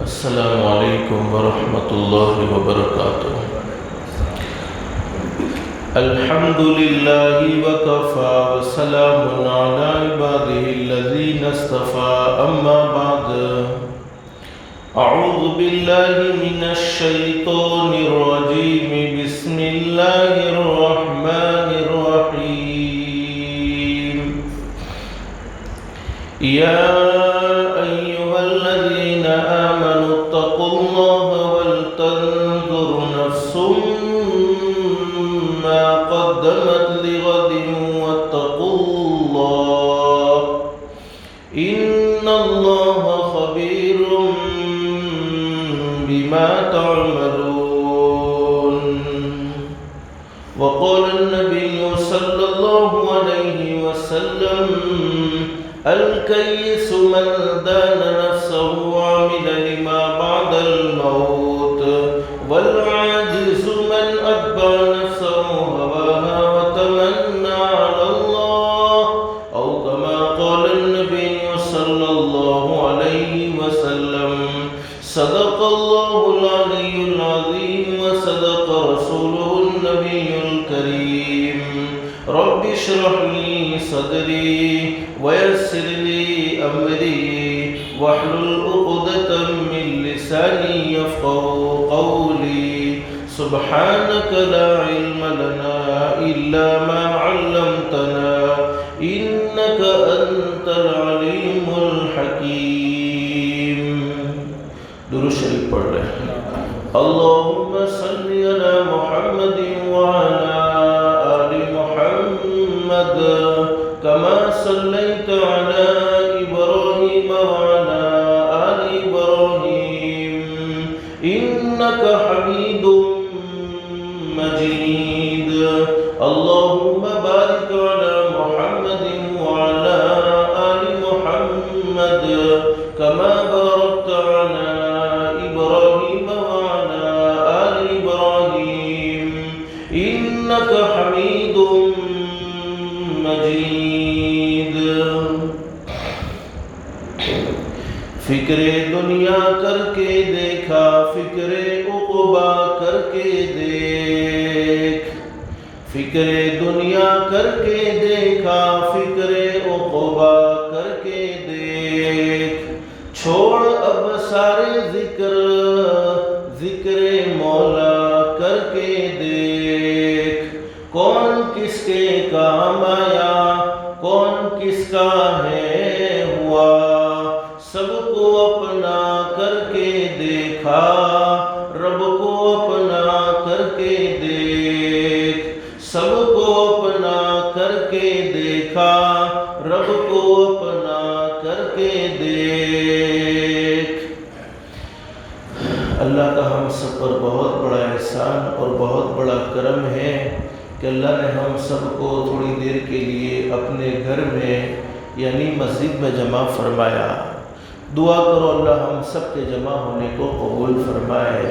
السلام علیکم ورحمۃ اللہ وبرکاتہ۔ الحمد للہ وکفی وسلام علی عبادہ الذین اصطفی، اما بعد اعوذ باللہ من الشیطان الرجیم، بسم اللہ الرحمن الرحیم۔ یا ایہا الذین آمنوا اتقوا اللہ ولتنظر نفس ما قدمت لغد واتقوا اللہ ان اللہ خبیر بما تعملون۔ وقال النبي صلى الله عليه وسلم: الكيس من دان نفسه وعمل لما بعد الموت، والعاجز من أتبع نفسه هواها وتمنى على الله، أو كما قال النبي صلى الله عليه وسلم: صدق الله العلي العظيم وصدق رسوله النبي الكريم۔ رب اشرح لي صدري ويسر لي أمري واحلل عقدة من لساني يفقهوا قولي، سبحانك لا علم لنا إلا ما علمتنا إنك أنت العليم الحكيم۔ درود شریف پڑھ رہے ہیں۔ اللهم صل على محمد وعلى آل محمد كما صليت على إبراهيم وعلى آل إبراهيم إنك حميد مجيد۔ اللهم بارك على محمد وعلى آل محمد كما باركت على إبراهيم وعلى آل إبراهيم إنك حميد مجيد۔ فکر دنیا کر کے دیکھا، فکر عقبا کر کے دیکھ، فکر دنیا کر کے دیکھا، فکر عقبا کر کے دیکھ، چھوڑ اب سارے ذکر، ذکر مولا کر کے دیکھ، کون کس کے کام آیا، کون کس کا ہے ہوا، سب کو اپنا کر کے دیکھا، رب کو اپنا کر کے دیکھ، سب کو اپنا کر کے دیکھا، رب کو اپنا کر کے دیکھ۔ اللہ کا ہم سب پر بہت بڑا احسان اور بہت بڑا کرم ہے کہ اللہ نے ہم سب کو تھوڑی دیر کے لیے اپنے گھر میں یعنی مسجد میں جمع فرمایا۔ دعا کرو اللہ ہم سب کے جمع ہونے کو قبول فرمائے،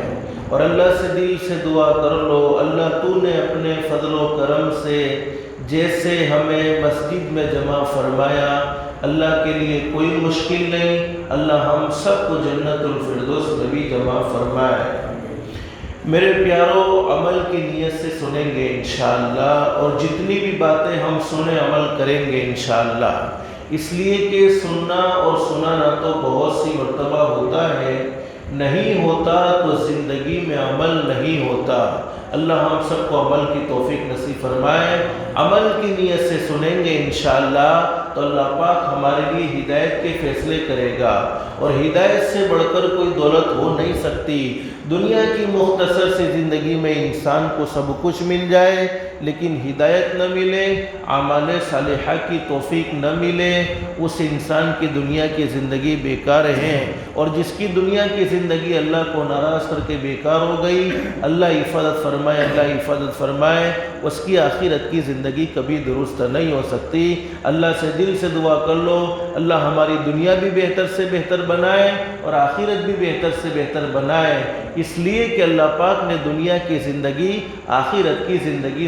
اور اللہ سے دل سے دعا کر لو اللہ تو نے اپنے فضل و کرم سے جیسے ہمیں مسجد میں جمع فرمایا، اللہ کے لیے کوئی مشکل نہیں، اللہ ہم سب کو جنت الفردوس میں بھی جمع فرمائے۔ میرے پیاروں، عمل کی نیت سے سنیں گے انشاءاللہ، اور جتنی بھی باتیں ہم سنیں عمل کریں گے انشاءاللہ، اس لیے کہ سننا اور سنانا تو بہت سی مرتبہ ہوتا ہے، نہیں ہوتا تو زندگی میں عمل نہیں ہوتا۔ اللہ ہم سب کو عمل کی توفیق نصیب فرمائے۔ عمل کی نیت سے سنیں گے انشاءاللہ تو اللہ پاک ہمارے لیے ہدایت کے فیصلے کرے گا، اور ہدایت سے بڑھ کر کوئی دولت ہو نہیں سکتی۔ دنیا کی مختصر سی زندگی میں انسان کو سب کچھ مل جائے لیکن ہدایت نہ ملے، اعمال صالحہ کی توفیق نہ ملے، اس انسان کی دنیا کی زندگی بیکار ہے، اور جس کی دنیا کی زندگی اللہ کو ناراض کر کے بیکار ہو گئی، اللہ حفاظت فرمائے، اللہ حفاظت فرمائے، اس کی آخرت کی زندگی کبھی درست نہیں ہو سکتی۔ اللہ سے دل سے دعا کر لو اللہ ہماری دنیا بھی بہتر سے بہتر بنائے اور آخرت بھی بہتر سے بہتر بنائے، اس لیے کہ اللہ پاک نے دنیا کی زندگی آخرت کی زندگی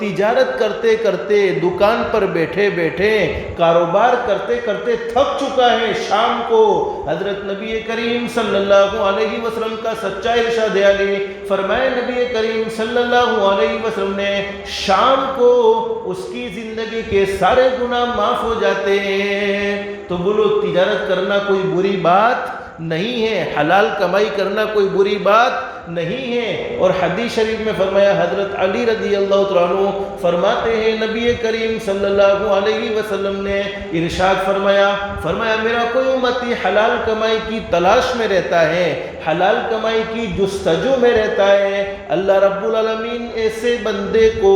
تجارت کرتے کرتے دکان پر بیٹھے بیٹھے کاروبار کرتے کرتے تھک چکا ہے، شام کو حضرت نبی کریم صلی اللہ علیہ وسلم کا سچا ارشاد علی فرمائے، نبی کریم صلی اللہ علیہ وسلم نے شام کو اس کی زندگی کے سارے گناہ معاف ہو جاتے ہیں۔ تو بولو تجارت کرنا کوئی بری بات نہیں ہے، حلال کمائی کرنا کوئی بری بات نہیں ہے۔ اور حدیث شریف میں فرمایا، حضرت علی رضی اللہ تعالیٰ عنہ فرماتے ہیں نبی کریم صلی اللہ علیہ وسلم نے ارشاد فرمایا میرا کوئی امتی حلال کمائی کی تلاش میں رہتا ہے، حلال کمائی کی جستجو میں رہتا ہے، اللہ رب العالمین ایسے بندے کو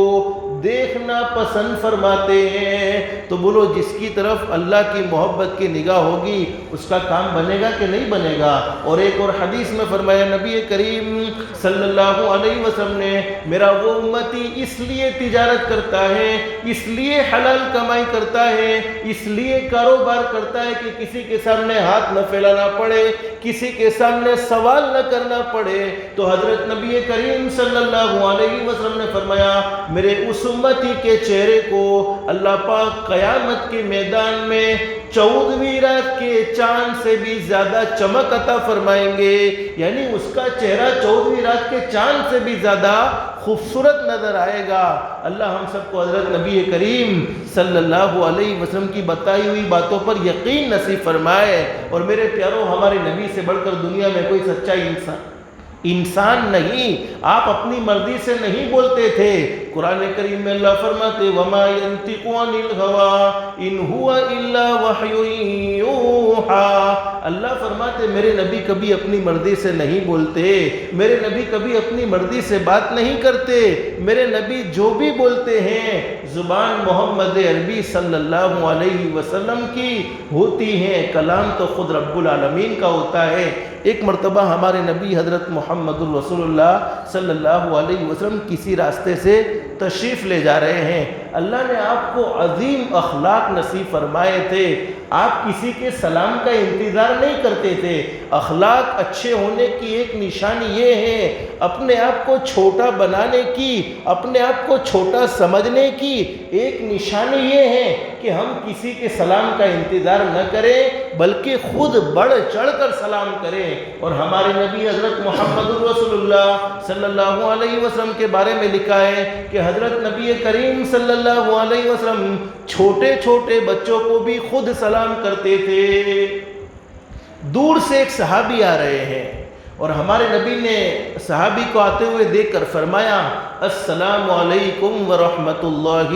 دیکھنا پسند فرماتے ہیں۔ تو بولو جس کی طرف اللہ کی محبت کی نگاہ ہوگی اس کا کام بنے گا کہ نہیں بنے گا؟ اور ایک اور حدیث میں فرمایا نبی کریم صلی اللہ علیہ وسلم نے، میرا وہ امتی اس لیے تجارت کرتا ہے، اس لیے حلال کمائی کرتا ہے، اس لیے کاروبار کرتا ہے کہ کسی کے سامنے ہاتھ نہ پھیلانا پڑے، کسی کے سامنے سوال نہ کرنا پڑے۔ تو حضرت نبی کریم صلی اللہ علیہ وسلم نے فرمایا، میرے اس امتی کے چہرے کو اللہ پاک قیامت کے میدان میں 14ویں رات کے چاند سے بھی زیادہ چمک عطا فرمائیں گے، یعنی اس کا چہرہ 14ویں رات کے چاند سے بھی زیادہ خوبصورت نظر آئے گا۔ اللہ ہم سب کو حضرت نبی کریم صلی اللہ علیہ وسلم کی بتائی ہوئی باتوں پر یقین نصیب فرمائے۔ اور میرے پیاروں، ہمارے نبی سے بڑھ کر دنیا میں کوئی سچا انسان نہیں، آپ اپنی مرضی سے نہیں بولتے تھے۔ قرآن کریم میں اللہ فرماتے، وَمَا يَنْطِقُ عَنِ الْهَوَىٰ إِنْ هُوَ إِلَّا وَحْيٌ يُوحَىٰ۔ اللہ فرماتے میرے نبی کبھی اپنی مرضی سے نہیں بولتے، میرے نبی کبھی اپنی مرضی سے بات نہیں کرتے، میرے نبی جو بھی بولتے ہیں زبان محمد عربی صلی اللہ علیہ وسلم کی ہوتی ہے، کلام تو خود رب العالمین کا ہوتا ہے۔ ایک مرتبہ ہمارے نبی حضرت محمد الرسول اللہ صلی اللہ علیہ وسلم کسی راستے سے تشریف لے جا رہے ہیں، اللہ نے آپ کو عظیم اخلاق نصیب فرمائے تھے، آپ کسی کے سلام کا انتظار نہیں کرتے تھے۔ اخلاق اچھے ہونے کی ایک نشانی یہ ہے، اپنے آپ کو چھوٹا بنانے کی، اپنے آپ کو چھوٹا سمجھنے کی ایک نشانی یہ ہے کہ ہم کسی کے سلام کا انتظار نہ کریں بلکہ خود بڑھ چڑھ کر سلام کریں۔ اور ہمارے نبی حضرت محمد الرسول اللہ صلی اللہ علیہ وسلم کے بارے میں لکھا ہے کہ حضرت نبی کریم صلی اللہ علیہ وسلم چھوٹے چھوٹے بچوں کو بھی خود سلام کرتے تھے۔ دور سے ایک صحابی آ رہے ہیں اور ہمارے نبی نے صحابی کو آتے ہوئے دیکھ کر فرمایا، السلام علیکم ورحمۃ اللہ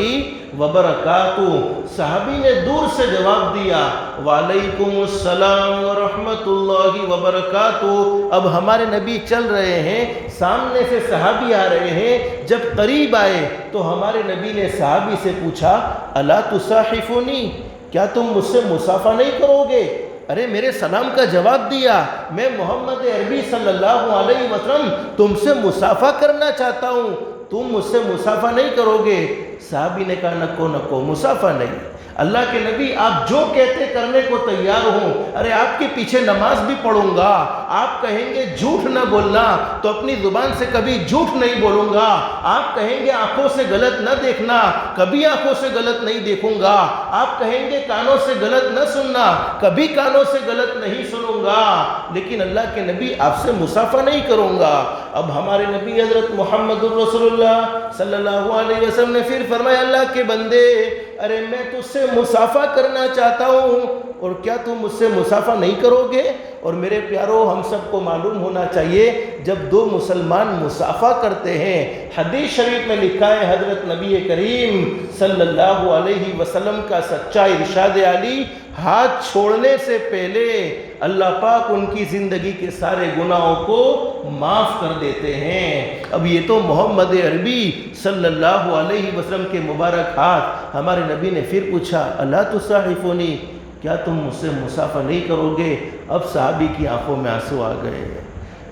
وبرکاتہ۔ صحابی نے دور سے جواب دیا، وعلیکم السلام ورحمۃ اللہ وبرکاتہ۔ اب ہمارے نبی چل رہے ہیں، سامنے سے صحابی آ رہے ہیں، جب قریب آئے تو ہمارے نبی نے صحابی سے پوچھا، الا تصاحفونی، کیا تم مجھ سے مصافحہ نہیں کرو گے؟ ارے میرے سلام کا جواب دیا، میں محمد عربی صلی اللہ علیہ وسلم تم سے مصافحہ کرنا چاہتا ہوں، تم مجھ سے مصافحہ نہیں کرو گے؟ صحابی نے کہا، نکو مصافحہ نہیں، اللہ کے نبی آپ جو کہتے کرنے کو تیار ہوں، ارے آپ کے پیچھے نماز بھی پڑھوں گا، آپ کہیں گے جھوٹ نہ بولنا تو اپنی زبان سے کبھی جھوٹ نہیں بولوں گا، آپ کہیں گے آنکھوں سے غلط نہ دیکھنا، کبھی آنکھوں سے غلط نہیں دیکھوں گا، آپ کہیں گے کانوں سے غلط نہ سننا، کبھی کانوں سے غلط نہیں سنوں گا، لیکن اللہ کے نبی آپ سے مصافحہ نہیں کروں گا۔ اب ہمارے نبی حضرت محمد الرسول اللہ صلی اللہ علیہ وسلم نے پھر فرمایا، اللہ کے بندے، ارے میں تجھ سے مصافحہ کرنا چاہتا ہوں اور کیا تم مجھ سے مصافحہ نہیں کرو گے؟ اور میرے پیاروں، ہم سب کو معلوم ہونا چاہیے جب دو مسلمان مصافحہ کرتے ہیں، حدیث شریف میں لکھا ہے حضرت نبی کریم صلی اللہ علیہ وسلم کا سچا ارشاد علی، ہاتھ چھوڑنے سے پہلے اللہ پاک ان کی زندگی کے سارے گناہوں کو معاف کر دیتے ہیں۔ اب یہ تو محمد عربی صلی اللہ علیہ وسلم کے مبارک ہاتھ، ہمارے نبی نے پھر پوچھا، الا تصاحفونی، کیا تم مجھ سے مصافحہ نہیں کرو گے؟ اب صحابی کی آنکھوں میں آنسو آ گئے،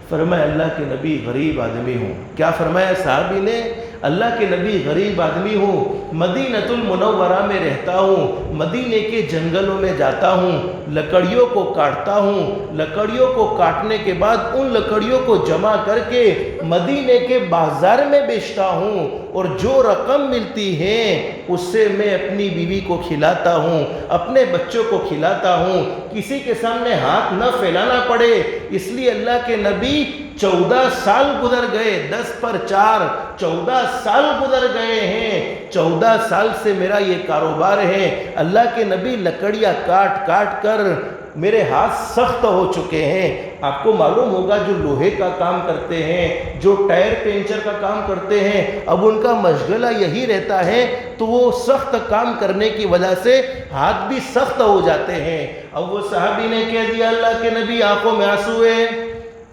فرمایا اللہ کے نبی غریب آدمی ہوں۔ کیا فرمایا صحابی نے؟ اللہ کے نبی غریب آدمی ہوں، مدینۃ المنورہ میں رہتا ہوں، مدینے کے جنگلوں میں جاتا ہوں، لکڑیوں کو کاٹتا ہوں، لکڑیوں کو کاٹنے کے بعد ان لکڑیوں کو جمع کر کے مدینے کے بازار میں بیچتا ہوں، اور جو رقم ملتی ہے اس سے میں اپنی بیوی کو کھلاتا ہوں، اپنے بچوں کو کھلاتا ہوں، کسی کے سامنے ہاتھ نہ پھیلانا پڑے۔ اس لیے اللہ کے نبی 14 سال گزر گئے، 10 پر 4 14 سال گزر گئے ہیں، 14 سال سے میرا یہ کاروبار ہے۔ اللہ کے نبی لکڑیاں کاٹ کاٹ کر میرے ہاتھ سخت ہو چکے ہیں۔ آپ کو معلوم ہوگا جو لوہے کا کام کرتے ہیں، جو ٹائر پنچر کا کام کرتے ہیں، اب ان کا مشغلہ یہی رہتا ہے، تو وہ سخت کام کرنے کی وجہ سے ہاتھ بھی سخت ہو جاتے ہیں۔ اب وہ صحابی نے کہہ دیا اللہ کے نبی آنکھوں میں آنسو ہے،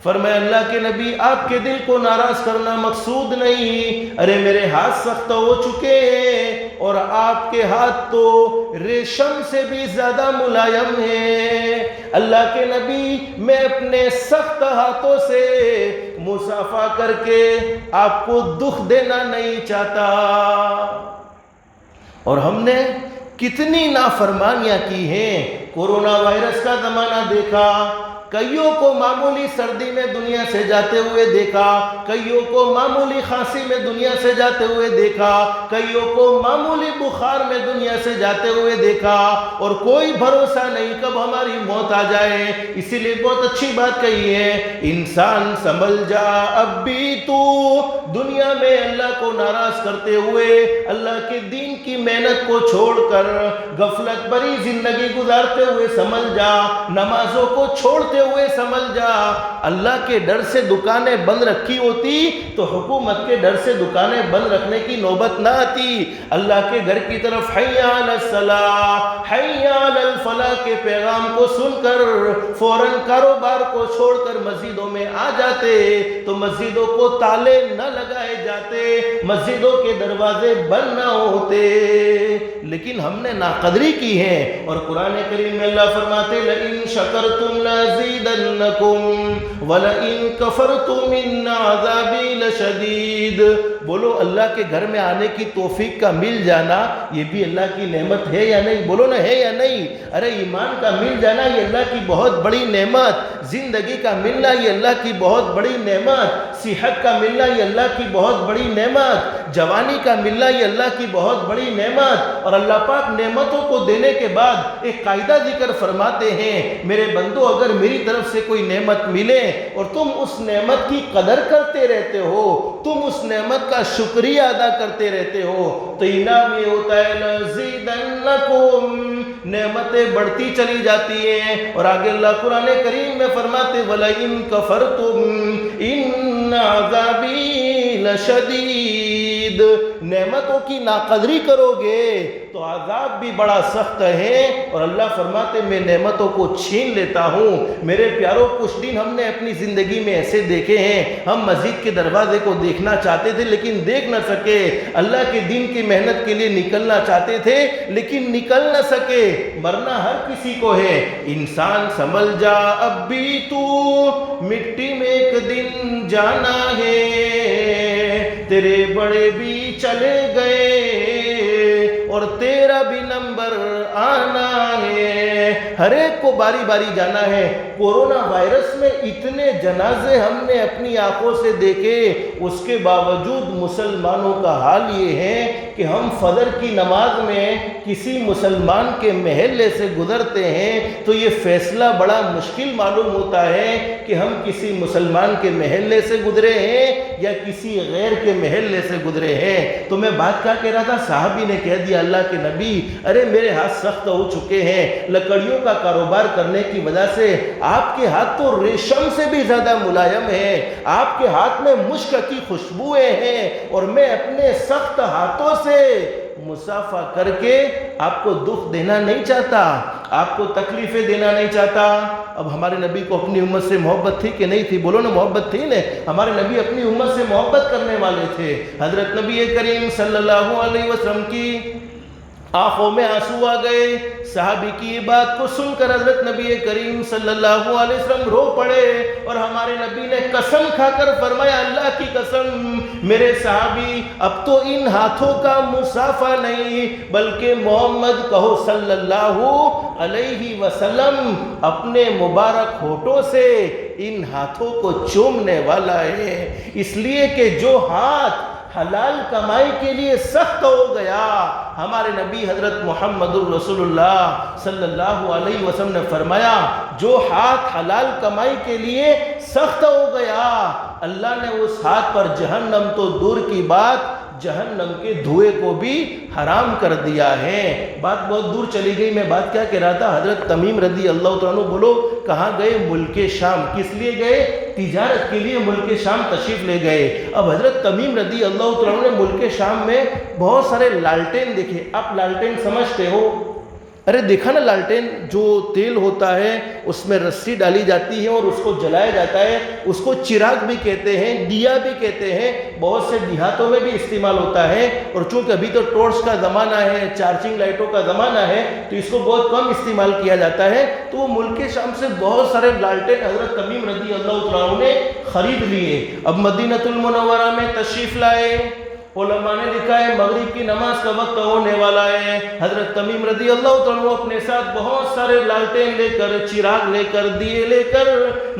فرمایا اللہ کے نبی آپ کے دل کو ناراض کرنا مقصود نہیں، ارے میرے ہاتھ سخت ہو چکے ہیں اور آپ کے ہاتھ تو ریشم سے بھی زیادہ ملائم ہیں۔ اللہ کے نبی میں اپنے سخت ہاتھوں سے مصافحہ کر کے آپ کو دکھ دینا نہیں چاہتا۔ اور ہم نے کتنی نافرمانیاں کی ہیں۔ کورونا وائرس کا زمانہ دیکھا، کئیوں کو معمولی سردی میں دنیا سے جاتے ہوئے دیکھا، کئیوں کو معمولی کھانسی میں دنیا سے جاتے ہوئے دیکھا، کئیوں کو معمولی بخار میں دنیا سے جاتے ہوئے دیکھا، اور کوئی بھروسہ نہیں کب ہماری موت آ جائے۔ اسی لیے بہت اچھی بات کہی ہے، انسان سنبھل جا اب بھی تو دنیا میں اللہ کو ناراض کرتے ہوئے، اللہ کے دین کی محنت کو چھوڑ کر غفلت بری زندگی گزارتے ہوئے سنبھل جا، نمازوں کو چھوڑتے ہوئے سنبھل جا۔ اللہ کے ڈر سے دکانیں بند رکھی ہوتی تو حکومت کے ڈر سے دکانیں بند رکھنے کی نوبت نہ آتی۔ اللہ کے گھر کی طرف حی علی الصلاۃ حی علی الفلاح کے پیغام کو سن کر فوراً کاروبار کو چھوڑ کر مسجدوں میں آ جاتے تو مسجدوں کو تالے نہ لگائے جاتے، مسجدوں کے دروازے بند نہ ہوتے، لیکن ہم نے ناقدری کی ہے۔ اور قرآن کریم میں اللہ فرماتے لئن شکرتم لازیدنکم ولئن کفرتم ان عذابی لشدید۔ بولو اللہ کے گھر میں آنے کی توفیق کا مل جانا یہ بھی اللہ کی نعمت ہے یا نہیں؟ بولو نا ہے یا نہیں؟ ارے ایمان کا مل جانا یہ اللہ کی بہت بڑی نعمت، زندگی کا ملنا یہ اللہ کی بہت بڑی نعمت، صحت کا ملنا یہ اللہ کی بہت بڑی نعمت، جوانی کا ملنا یہ اللہ کی بہت بڑی نعمت۔ اور اللہ پاک نعمتوں کو دینے کے بعد ایک قاعدہ ذکر فرماتے ہیں، میرے بندو اگر میری طرف سے کوئی نعمت ملے اور تم اس نعمت کی قدر کرتے رہتے ہو، تم اس نعمت کا شکریہ ادا کرتے رہتے ہو تو انعام یہ ہوتا ہے لَزِيدَنَّكُمْ، نعمتیں بڑھتی چلی جاتی ہیں۔ اور آگے اللہ قرآن کریم میں فرماتے وَلَئِن كَفَرْتُمْ إِنَّ عَذَابِي لَشَدِيدٌ، نعمتوں کی ناقدری کرو گے تو عذاب بھی بڑا سخت ہے۔ اور اللہ فرماتے میں نعمتوں کو چھین لیتا ہوں۔ میرے پیاروں کچھ دن ہم نے اپنی زندگی میں ایسے دیکھے ہیں، ہم مسجد کے دروازے کو دیکھنا چاہتے تھے لیکن دیکھ نہ سکے، اللہ کے دین کی محنت کے لیے نکلنا چاہتے تھے لیکن نکل نہ سکے۔ مرنا ہر کسی کو ہے، انسان سنبھل جا اب بھی تو مٹی میں ایک دن جانا ہے، تیرے بڑے بھی چلے گئے اور تیرا بھی نمبر آنا ہے، ہر ایک کو باری باری جانا ہے۔ کورونا وائرس میں اتنے جنازے ہم نے اپنی آنکھوں سے دیکھے، اس کے باوجود مسلمانوں کا حال یہ ہے کہ ہم فجر کی نماز میں کسی مسلمان کے محلے سے گزرتے ہیں تو یہ فیصلہ بڑا مشکل معلوم ہوتا ہے کہ ہم کسی مسلمان کے محلے سے گزرے ہیں یا کسی غیر کے محلے سے گزرے ہیں۔ تو میں بات کیا کہہ رہا تھا، صحابی نے کہہ دیا اللہ کے نبی ارے میرے ہاتھ سخت ہو چکے ہیں، لکڑیوں کا کاروبار کرنے کی وجہ سے آپ کے ہاتھ تو ریشم سے بھی زیادہ ملائم ہیں، آپ کے ہاتھ میں مشک کی خوشبوئیں ہیں، اور میں اپنے سخت ہاتھوں سے مصافحہ کر کے آپ کو دکھ دینا نہیں چاہتا، آپ کو تکلیفیں دینا نہیں چاہتا۔ اب ہمارے نبی کو اپنی امت سے محبت تھی کہ نہیں تھی؟ بولو نا، محبت تھی نا۔ ہمارے نبی اپنی امت سے محبت کرنے والے تھے۔ حضرت نبی کریم صلی اللہ علیہ وسلم کی آنکھوں میں آنسو آ گئے۔ صحابی کی یہ بات کو سن کر حضرت نبی کریم صلی اللہ علیہ وسلم رو پڑے، اور ہمارے نبی نے قسم کھا کر فرمایا اللہ کی قسم میرے صحابی اب تو ان ہاتھوں کا مصافحہ نہیں بلکہ محمد کہو صلی اللہ علیہ وسلم اپنے مبارک ہونٹوں سے ان ہاتھوں کو چومنے والا ہے، اس لیے کہ جو ہاتھ حلال کمائی کے لیے سخت ہو گیا، ہمارے نبی حضرت محمد الرسول اللہ صلی اللہ علیہ وسلم نے فرمایا جو ہاتھ حلال کمائی کے لیے سخت ہو گیا اللہ نے اس ہاتھ پر جہنم تو دور کی بات جہنم کے دھوئے کو بھی حرام کر دیا ہے۔ بات بہت دور چلی گئی، میں بات کیا کہہ رہا تھا، حضرت تمیم رضی اللہ تعالیٰ عنہ بولو کہاں گئے؟ ملک شام۔ کس لیے گئے؟ تجارت کے لیے ملک شام تشریف لے گئے۔ اب حضرت تمیم رضی اللہ تعالیٰ عنہ نے ملک شام میں بہت سارے لالٹین دیکھے۔ آپ لالٹین سمجھتے ہو؟ ارے دیکھا نا لالٹین، جو تیل ہوتا ہے اس میں رسی ڈالی جاتی ہے اور اس کو جلایا جاتا ہے، اس کو چراغ بھی کہتے ہیں، دیا بھی کہتے ہیں، بہت سے دیہاتوں میں بھی استعمال ہوتا ہے، اور چونکہ ابھی تو ٹورچ کا زمانہ ہے، چارجنگ لائٹوں کا زمانہ ہے تو اس کو بہت کم استعمال کیا جاتا ہے۔ تو وہ ملک شام سے بہت سارے لالٹین حضرت تمیم رضی اللہ تعالیٰ عنہ نے خرید لیے۔ اب مدینہ المنورہ میں تشریف لائے، علماء نے لکھا ہے مغرب کی نماز کا وقت ہونے والا ہے، حضرت تمیم رضی اللہ تعالیٰ عنہ اپنے ساتھ بہت سارے لالٹین لے کر، چراغ لے کر، دیے لے کر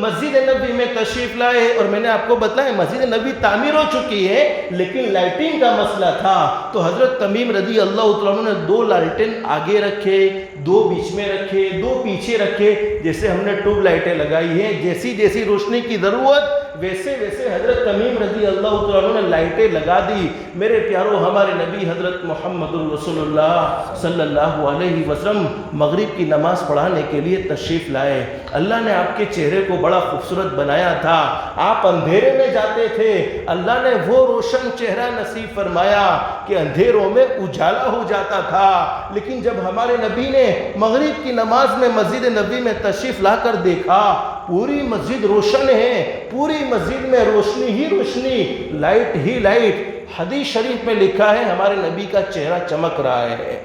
مسجد نبی میں تشریف لائے، اور میں نے آپ کو بتایا مسجد نبی تعمیر ہو چکی ہے لیکن لائٹنگ کا مسئلہ تھا، تو حضرت تمیم رضی اللہ تعالیٰ عنہ نے 2 لالٹین آگے رکھے، 2 بیچ میں رکھے، 2 پیچھے رکھے، جیسے ہم نے ٹیوب لائٹیں لگائی ہیں، جیسی جیسی روشنی کی ضرورت ویسے ویسے حضرت تمیم رضی اللہ تعالیٰ عنہ نے لائٹیں لگا دی۔ میرے پیارو ہمارے نبی حضرت محمد الرسول اللہ صلی اللہ علیہ وسلم مغرب کی نماز پڑھانے کے لیے تشریف لائے۔ اللہ نے آپ کے چہرے کو بڑا خوبصورت بنایا تھا، آپ اندھیرے میں جاتے تھے، اللہ نے وہ روشن چہرہ نصیب فرمایا کہ اندھیروں میں اجالا ہو جاتا تھا، لیکن جب ہمارے نبی نے مغرب کی نماز میں مسجد نبی میں تشریف لا کر دیکھا پوری مسجد روشن ہے، پوری مسجد میں روشنی ہی روشنی، لائٹ ہی لائٹ، حدیث شریف میں لکھا ہے ہمارے نبی کا چہرہ چمک رہا ہے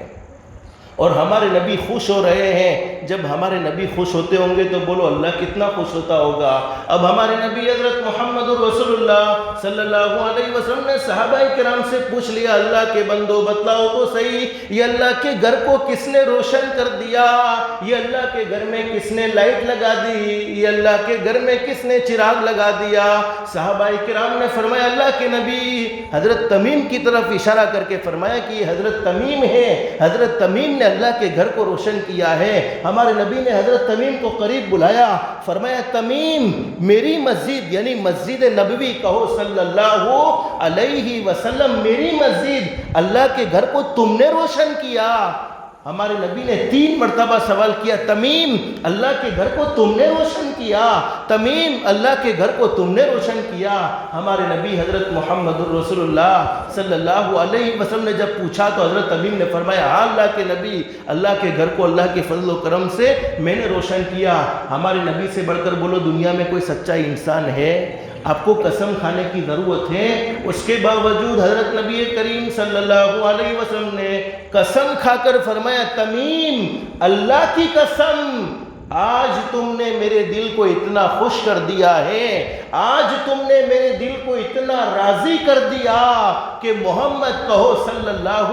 اور ہمارے نبی خوش ہو رہے ہیں۔ جب ہمارے نبی خوش ہوتے ہوں گے تو بولو اللہ کتنا خوش ہوتا ہوگا۔ اب ہمارے نبی حضرت محمد رسول اللہ صلی اللہ علیہ وسلم نے صحابہ کرام سے پوچھ لیا اللہ کے بندو بتلاؤ تو صحیح، یہ اللہ کے گھر کو کس نے روشن کر دیا؟ یہ اللہ کے گھر میں کس نے لائٹ لگا دی؟ یہ اللہ کے گھر میں کس نے چراغ لگا دیا؟ صحابہ کرام نے فرمایا اللہ کے نبی، حضرت تمیم کی طرف اشارہ کر کے فرمایا کہ یہ حضرت تمیم ہے، حضرت تمیم نے اللہ کے گھر کو روشن کیا ہے۔ ہمارے نبی نے حضرت تمیم کو قریب بلایا، فرمایا تمیم میری مسجد یعنی مسجد نبوی کہو صلی اللہ علیہ وسلم، میری مسجد اللہ کے گھر کو تم نے روشن کیا۔ ہمارے نبی نے 3 مرتبہ سوال کیا، تمیم اللہ کے گھر کو تم نے روشن کیا، تمیم اللہ کے گھر کو تم نے روشن کیا۔ ہمارے نبی حضرت محمد الرسول اللہ صلی اللہ علیہ وسلم نے جب پوچھا تو حضرت تمیم نے فرمایا ہاں اللہ کے نبی، اللہ کے گھر کو اللہ کے فضل و کرم سے میں نے روشن کیا۔ ہمارے نبی سے بڑھ کر بولو دنیا میں کوئی سچا انسان ہے؟ آپ کو قسم کھانے کی ضرورت ہے، اس کے باوجود حضرت نبی کریم صلی اللہ علیہ وسلم نے قسم کھا کر فرمایا تمیم اللہ کی قسم آج تم نے میرے دل کو اتنا خوش کر دیا ہے، آج تم نے میرے دل کو اتنا راضی کر دیا کہ محمد کہو صلی اللہ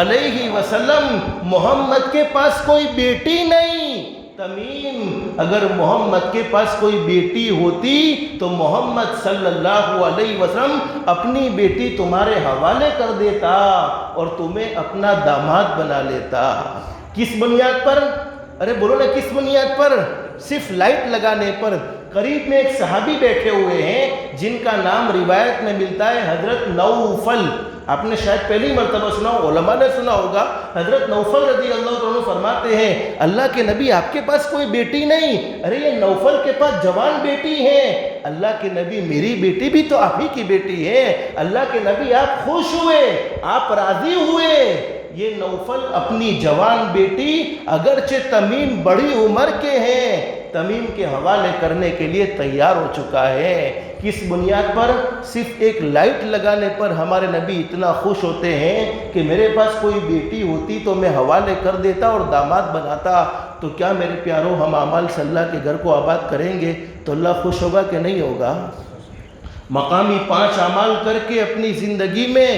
علیہ وسلم محمد کے پاس کوئی بیٹی نہیں۔ تمیم اگر محمد کے پاس کوئی بیٹی ہوتی تو محمد صلی اللہ علیہ وسلم اپنی بیٹی تمہارے حوالے کر دیتا اور تمہیں اپنا داماد بنا لیتا۔ کس بنیاد پر؟ ارے بولو نا کس بنیاد پر؟ صرف لائٹ لگانے پر۔ قریب میں ایک صحابی بیٹھے ہوئے ہیں جن کا نام روایت میں ملتا ہے حضرت نوفل، آپ نے شاید پہلی مرتبہ سنا ہو، علماء نے سنا ہوگا۔ حضرت نوفل رضی اللہ عنہ فرماتے ہیں اللہ کے نبی آپ کے پاس کوئی بیٹی نہیں؟ ارے یہ نوفل کے پاس جوان بیٹی ہے۔ اللہ کے نبی میری بیٹی بھی تو آپ ہی کی بیٹی ہے۔ اللہ کے نبی آپ خوش ہوئے، آپ راضی ہوئے۔ یہ نوفل اپنی جوان بیٹی اگرچہ تمیم بڑی عمر کے ہیں تمیم کے حوالے کرنے کے لیے تیار ہو چکا ہے۔ کس بنیاد پر؟ صرف ایک لائٹ لگانے پر ہمارے نبی اتنا خوش ہوتے ہیں کہ میرے پاس کوئی بیٹی ہوتی تو میں حوالے کر دیتا اور داماد بناتا۔ تو کیا میرے پیاروں ہم اعمال سے اللہ کے گھر کو آباد کریں گے تو اللہ خوش ہوگا کہ نہیں ہوگا؟ مقامی 5 اعمال کر کے اپنی زندگی میں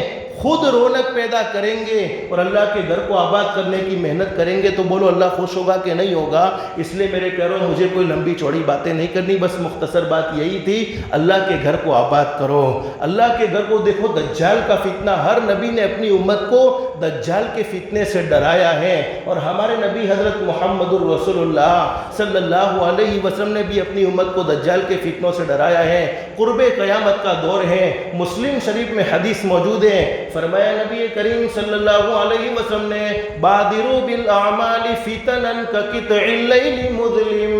خود رونق پیدا کریں گے اور اللہ کے گھر کو آباد کرنے کی محنت کریں گے تو بولو اللہ خوش ہوگا کہ نہیں ہوگا؟ اس لیے میرے پیاروں مجھے کوئی لمبی چوڑی باتیں نہیں کرنی، بس مختصر بات یہی تھی، اللہ کے گھر کو آباد کرو۔ اللہ کے گھر کو دیکھو، دجال کا فتنہ، ہر نبی نے اپنی امت کو دجال کے فتنے سے ڈرایا ہے، اور ہمارے نبی حضرت محمد الرسول اللہ صلی اللہ علیہ وسلم نے بھی اپنی امت کو دجال کے فتنوں سے ڈرایا ہے۔ قرب قیامت کا دور ہے، مسلم شریف میں حدیث موجود ہے، فرمایا نبی کریم صلی اللہ علیہ وسلم نے بادروا بالاعمال فتنا کقطع اللیل مظلم۔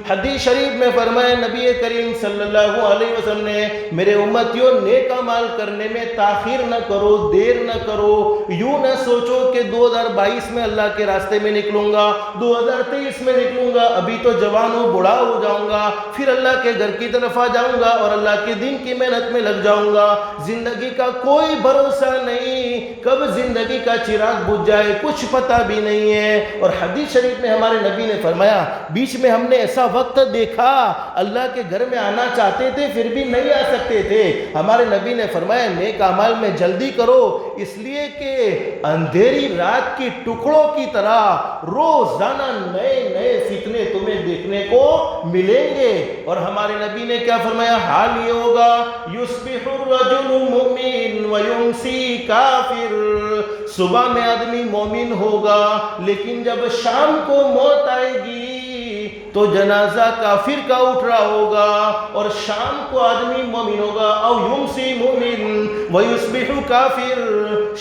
حدیث شریف میں فرمایا نبی کریم صلی اللہ علیہ وسلم نے میرے امتیوں نیک اعمال کرنے میں تاخیر نہ کرو، دیر نہ کرو، یوں نہ سوچو کہ 2022 میں اللہ کے راستے میں نکلوں گا، 2023 میں نکلوں گا، ابھی تو جوان ہوں بوڑھا ہو جاؤں گا، پھر اللہ کے گھر کی طرف آ جاؤں گا اور اللہ کے دین کی محنت میں لگ جاؤں گا۔ زندگی کا کوئی بھروسہ نہیں، کب زندگی کا چراغ بجھ جائے کچھ پتہ بھی نہیں ہے۔ اور حدیث شریف میں ہمارے نبی نے فرمایا بیچ میں ہم نے ایسا وقت دیکھا اللہ کے گھر میں آنا چاہتے تھے پھر بھی نہیں آ سکتے تھے، ہمارے نبی نے فرمایا نیک اعمال میں جلدی کرو، اس لیے کہ اندھیری رات کی ٹکڑوں کی طرح روزانہ نئے نئے فتنے تمہیں دیکھنے کو ملیں گے۔ اور ہمارے نبی نے کیا فرمایا؟ حال یہ ہوگا یصبح الرجل مؤمن ویمسی کافر، صبح میں آدمی مومن ہوگا لیکن جب شام کو موت آئے گی تو جنازہ کافر کا اٹھ رہا ہوگا، اور شام کو آدمی مومن ہوگا، او یمسی مومن ویصبح کافر،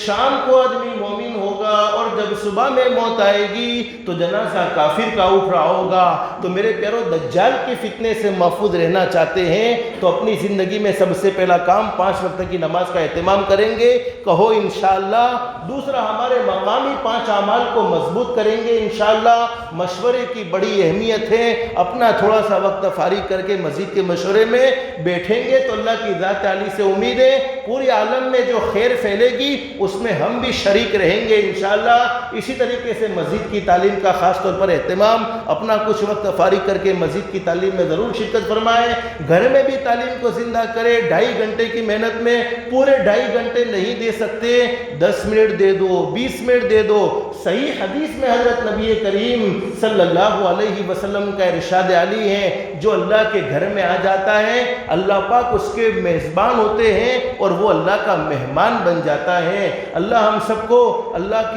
شام کو آدمی مومن ہوگا اور جب صبح میں موت آئے گی تو جنازہ کافر کا اٹھ رہا ہوگا۔ تو میرے پیاروں دجال کے فتنے سے محفوظ رہنا چاہتے ہیں تو اپنی زندگی میں سب سے پہلا کام 5 وقت کی نماز کا اہتمام کریں گے، کہو انشاءاللہ۔ دوسرا ہمارے مقامی 5 اعمال کو مضبوط کریں گے انشاءاللہ۔ مشورے کی بڑی اہمیت ہے، اپنا تھوڑا سا وقت فارغ کر کے مزید کے مشورے میں بیٹھیں گے تو اللہ کی ذات عالی سے امید ہے پورے عالم میں جو خیر پھیلے گی اس میں ہم بھی شریک رہیں گے انشاءاللہ۔ اسی طریقے سے مزید کی تعلیم کا خاص طور پر اہتمام، اپنا کچھ وقت فارغ کر کے مزید کی تعلیم میں ضرور شرکت فرمائیں، گھر میں بھی تعلیم کو زندہ کرے۔ 2.5 گھنٹے کی محنت میں پورے 2.5 گھنٹے نہیں دے سکتے، 10 منٹ دے دو، 20 منٹ دے دو۔ صحیح حدیث میں حضرت نبی کریم صلی اللہ علیہ وسلم کا ارشاد عالی ہے، جو اللہ کے گھر میں آ جاتا ہے اللہ پاک اس کے میزبان ہوتے ہیں اور وہ اللہ کا مہمان بن جاتا ہے۔ اللہ ہم سب کو اللہ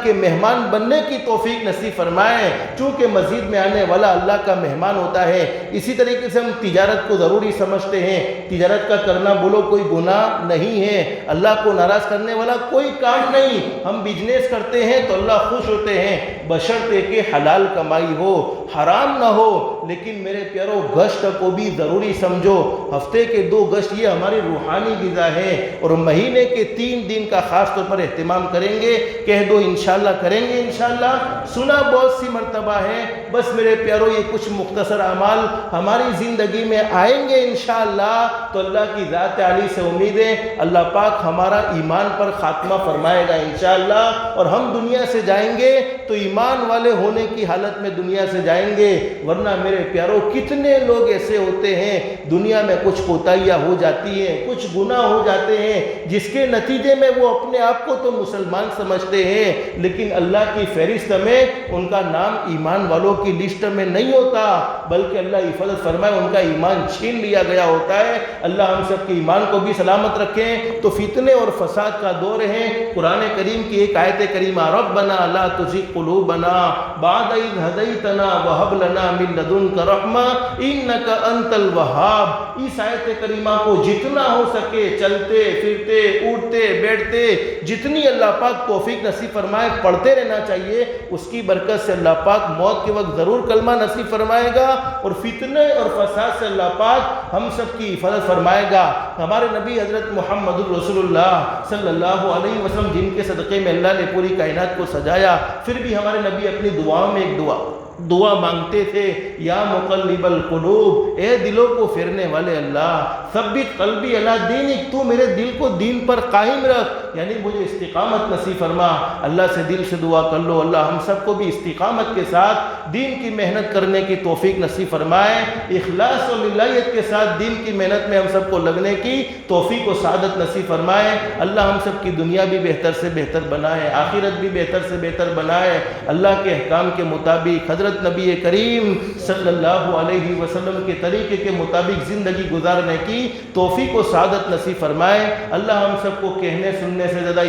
کے مہمان بننے کی توفیق نصیب فرمائے، چونکہ مزید میں آنے والا اللہ کا مہمان ہوتا ہے۔ اسی طریقے سے ہم تجارت کو ضروری سمجھتے ہیں، تجارت کا کرنا بولو کوئی گناہ نہیں ہے، اللہ کو ناراض کرنے والا کوئی کام نہیں۔ ہم بزنس کرتے ہیں تو اللہ خوش ہوتے ہیں بشرطے کہ حلال کمائی ہو، حرام نہ ہو۔ لیکن میرے پیاروں گشت کو بھی ضروری سمجھو، ہفتے کے 2 گشت یہ ہماری روحانی غذا ہے، اور مہینے کے 3 دن کا خاص طور پر اہتمام کریں گے، کہہ دو انشاءاللہ کریں گے انشاءاللہ۔ سنا بہت سی مرتبہ ہے، بس میرے پیاروں یہ کچھ مختصر اعمال ہماری زندگی میں آئیں گے انشاءاللہ تو اللہ کی ذات عالی سے امید ہے اللہ پاک ہمارا ایمان پر خاتمہ فرمائے گا انشاءاللہ، اور ہم دنیا سے جائیں گے تو ایمان والے ہونے کی حالت میں دنیا سے جائیں گے۔ ورنہ میرے پیاروں کتنے لوگ ایسے ہوتے ہیں دنیا میں کچھ کوتاہیاں ہو جاتی ہیں، کچھ گناہ ہو جاتے ہیں جس کے نتیجے میں وہ اپنے آپ کو تو مسلمان سمجھتے ہیں لیکن اللہ کی فہرست میں ان کا نام ایمان والوں کی لسٹ میں نہیں ہوتا، بلکہ اللہ حفاظت فرمائے ان کا ایمان چھین لیا گیا ہوتا ہے۔ اللہ ہم سب کے ایمان کو بھی سلامت رکھیں۔ تو فتنے اور فساد کا دور ہے، قرآن کریم کی ایک آیت کریمہ ربنا لا تزغ قلوبنا بعد اذ ہدیتنا وہب لنا من لدنک رحمہ انک انت الوہاب۔ اس آیت کریمہ کو جتنا ہو سکے چلتے پھرتے اٹھتے بیٹھتے جتنی اللہ پاک توفیق نصیب فرمائے پڑھتے رہنا چاہیے، اس کی برکت سے اللہ پاک موت کے وقت ضرور کلمہ نصیب فرمائے گا، اور فتنے اور فساد سے اللہ پاک ہم سب کی حفاظت فرمائے گا۔ ہمارے نبی حضرت محمد الرسول اللہ صلی اللہ علیہ وسلم جن کے صدقے میں اللہ نے پوری کائنات کو سجایا، پھر بھی ہمارے نبی اپنی دعاؤں میں ایک دعا دعا مانگتے تھے، یا مقلب القلوب، اے دلوں کو پھیرنے والے اللہ، ثبت قلبی علی دینک، تو میرے دل کو دین پر قائم رکھ، یعنی مجھے استقامت نصیب فرما۔ اللہ سے دل سے دعا کر لو، اللہ ہم سب کو بھی استقامت کے ساتھ دین کی محنت کرنے کی توفیق نصیب فرمائے، اخلاص و للہیت کے ساتھ دین کی محنت میں ہم سب کو لگنے کی توفیق و سعادت نصیب فرمائے۔ اللہ ہم سب کی دنیا بھی بہتر سے بہتر بنائے، آخرت بھی بہتر سے بہتر بنائے، اللہ کے احکام کے مطابق حضرت نبی کریم صلی اللہ علیہ وسلم کے طریقے کے مطابق زندگی گزارنے کی توفیق و سعادت نصیب فرمائے۔ اللہ ہم سب کو کہنے سننے سے زیادہ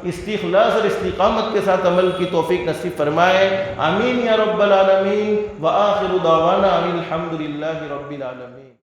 استخلاص اور استقامت کے ساتھ عمل کی توفیق نصیب فرمائے، آمین یا رب العالمین، وآخر دعوانا الحمدللہ رب العالمین۔